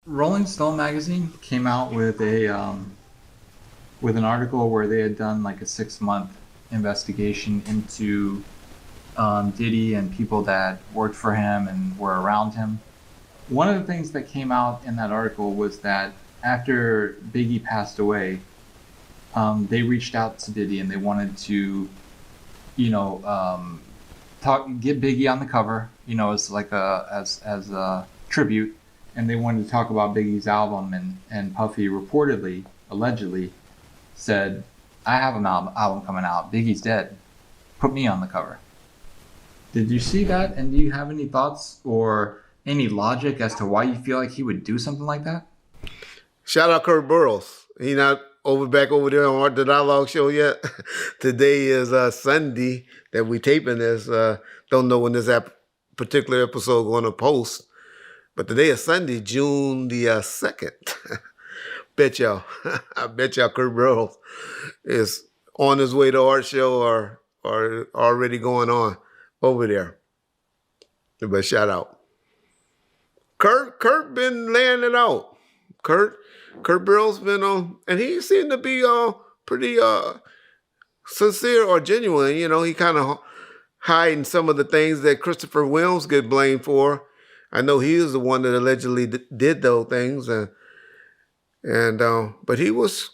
Rolling Stone magazine came out with an article where they had done like a 6 month investigation into Diddy and people that worked for him and were around him. One of the things that came out in that article was that after Biggie passed away, they reached out to Diddy and they wanted to, you know, get Biggie on the cover, as like a tribute, and they wanted to talk about Biggie's album, and Puffy reportedly, allegedly, said, "I have an album coming out. Biggie's dead. Put me on the cover." Did you see that? And do you have any thoughts or any logic as to why you feel like he would do something like that? Shout out Kurt Burroughs. He not back over there on the Dialogue Show yet. Today is Sunday that we taping this. Don't know when this particular episode going to post, but today is Sunday, June the 2nd. Bet y'all, I bet y'all Kurt Burroughs is on his way to art show or already going on over there. But shout out. Kurt been laying it out. Kurt Burroughs been on, and he seemed to be pretty sincere or genuine. He kind of hiding some of the things that Christopher Williams get blamed for. I know he is the one that allegedly did those things, but he was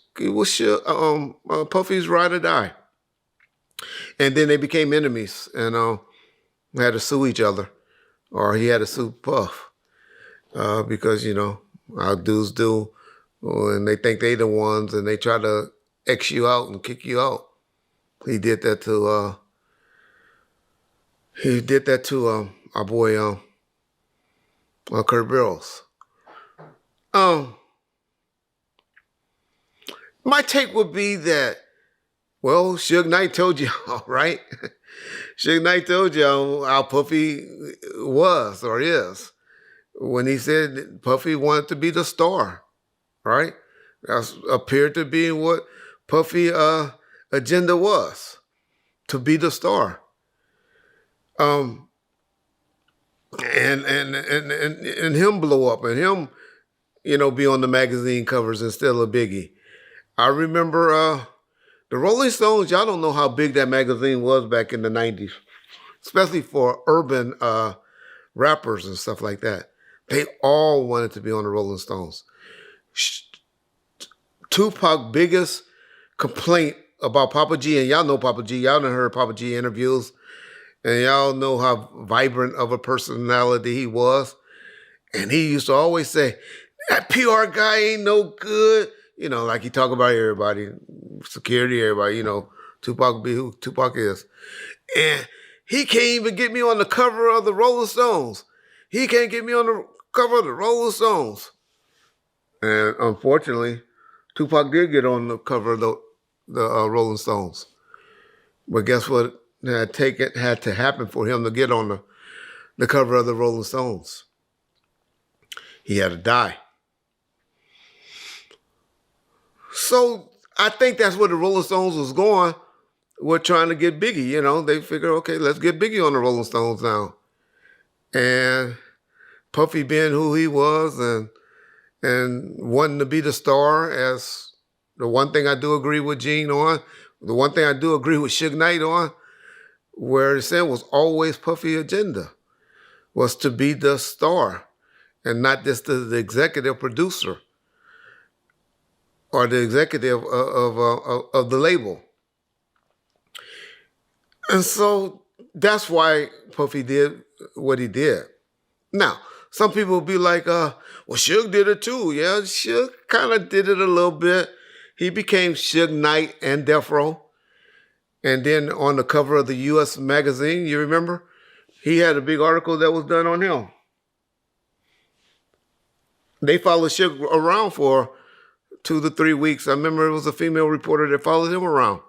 Puffy's ride or die, and then they became enemies and had to sue each other, or he had to sue Puff because how dudes do. And they think they the ones, and they try to X you out and kick you out. He did that to our boy Kurt Burroughs. My take would be that, well, Suge Knight told y'all, right? Suge Knight told y'all how Puffy was or is when he said Puffy wanted to be the star. Right? That appeared to be what Puffy agenda was, to be the star. And him blow up and him, be on the magazine covers instead of Biggie. I remember the Rolling Stones, y'all don't know how big that magazine was back in the 90s, especially for urban rappers and stuff like that. They all wanted to be on the Rolling Stones. Tupac's biggest complaint about Papa G, and y'all know Papa G, y'all done heard Papa G interviews, and y'all know how vibrant of a personality he was. And he used to always say, that PR guy ain't no good. Like he talk about everybody, security, everybody, Tupac be who Tupac is. And he can't even get me on the cover of the Rolling Stones. He can't get me on the cover of the Rolling Stones. And unfortunately, Tupac did get on the cover of the Rolling Stones. But guess what had to happen for him to get on the cover of the Rolling Stones? He had to die. So I think that's where the Rolling Stones was going. We're trying to get Biggie, They figure, okay, let's get Biggie on the Rolling Stones now. And Puffy being who he was and wanting to be the star, as the one thing I do agree with Gene on, the one thing I do agree with Suge Knight on, where it said was always Puffy agenda, was to be the star and not just the executive producer or the executive of the label. And so that's why Puffy did what he did. Now, some people will be like, well, Suge did it too. Yeah, Suge kind of did it a little bit. He became Suge Knight and Death Row. And then on the cover of the U.S. magazine, you remember? He had a big article that was done on him. They followed Suge around for 2 to 3 weeks. I remember it was a female reporter that followed him around.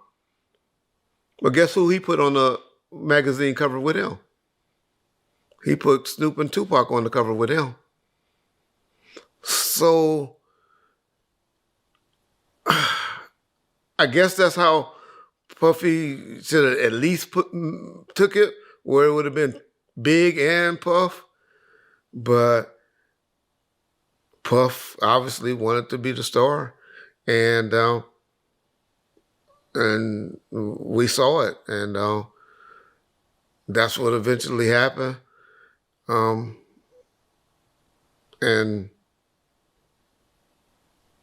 But guess who he put on the magazine cover with him? He put Snoop and Tupac on the cover with him. So I guess that's how Puffy should have at least took it, where it would have been Big and Puff. But Puff obviously wanted to be the star, and we saw it, and that's what eventually happened. And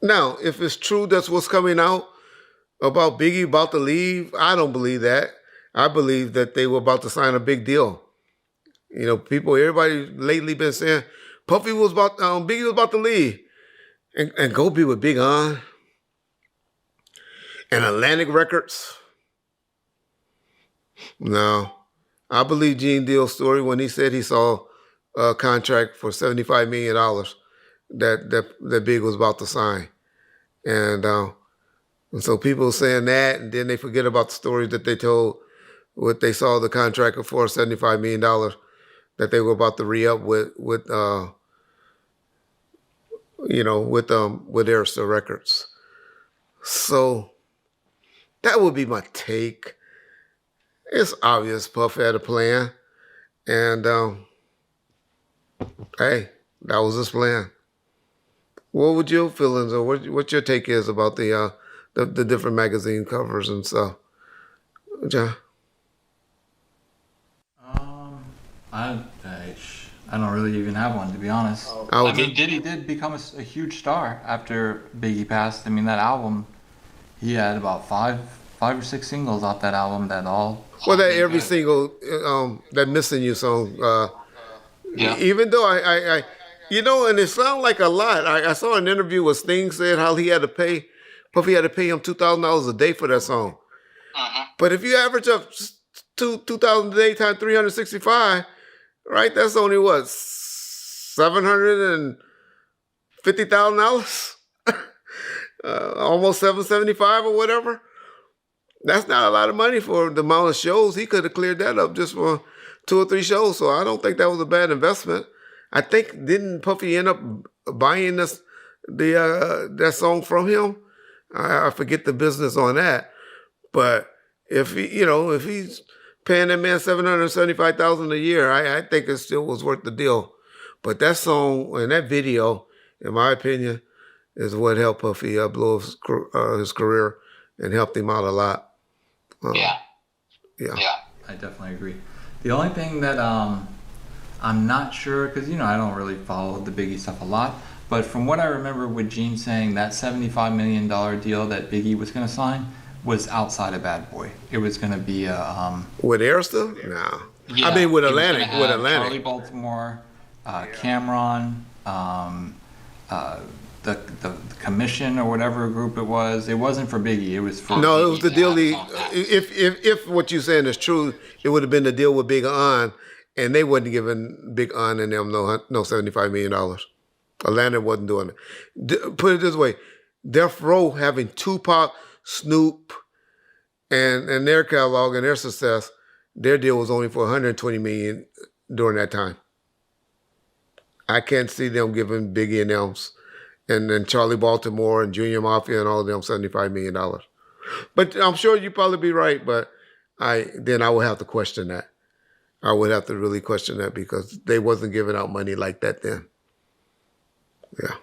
now, if it's true that's what's coming out about Biggie about to leave, I don't believe that. I believe that they were about to sign a big deal. You know, everybody lately been saying Biggie was about to leave and go be with Big On and Atlantic Records. No, I believe Gene Deal's story when he said he saw a contract for $75 million that Big was about to sign. And so people saying that, and then they forget about the stories that they told, what they saw the contract for $75 million that they were about to re-up with Arista Records. So that would be my take. It's obvious Puff had a plan, and hey, that was his plan. What would your feelings or what your take is about the different magazine covers and stuff, John? I don't really even have one, to be honest. I mean, Diddy did become a huge star after Biggie passed. I mean, that album, he had about five or six singles off that album that all. Well, that every single that Missing You song. Yeah. Even though I and it sounded like a lot. I saw an interview where Sting said how Puffy had to pay him $2,000 a day for that song. But if you average up $2,000 a day times 365, right? That's only what, $750,000, almost $775 or whatever. That's not a lot of money for the amount of shows. He could have cleared that up just for 2 or 3 shows. So I don't think that was a bad investment. I think didn't Puffy end up buying that song from him? I forget the business on that. But if he's paying that man $775,000 a year, I think it still was worth the deal. But that song and that video, in my opinion, is what helped Puffy blow his career and helped him out a lot. Yeah. I definitely agree. The only thing that I'm not sure, because I don't really follow the Biggie stuff a lot, but from what I remember with Gene saying that $75 million deal that Biggie was going to sign was outside of Bad Boy. It was going to be a with Arista? No. Yeah, I mean with Atlantic. Charlie Baltimore, Cameron, the commission or whatever group it was. It wasn't for Biggie. It was for no. Biggie. It was the deal. If what you're saying is true, it would have been the deal with Big On, and they wasn't giving Big On and them no $75 million. Atlantic wasn't doing it. Put it this way: Death Row having Tupac, Snoop, and their catalog and their success, their deal was only for $120 million during that time. I can't see them giving Biggie and them, and then Charlie Baltimore and Junior Mafia and all of them $75 million. But I'm sure you'd probably be right, but I would have to question that. I would have to really question that because they wasn't giving out money like that then. Yeah.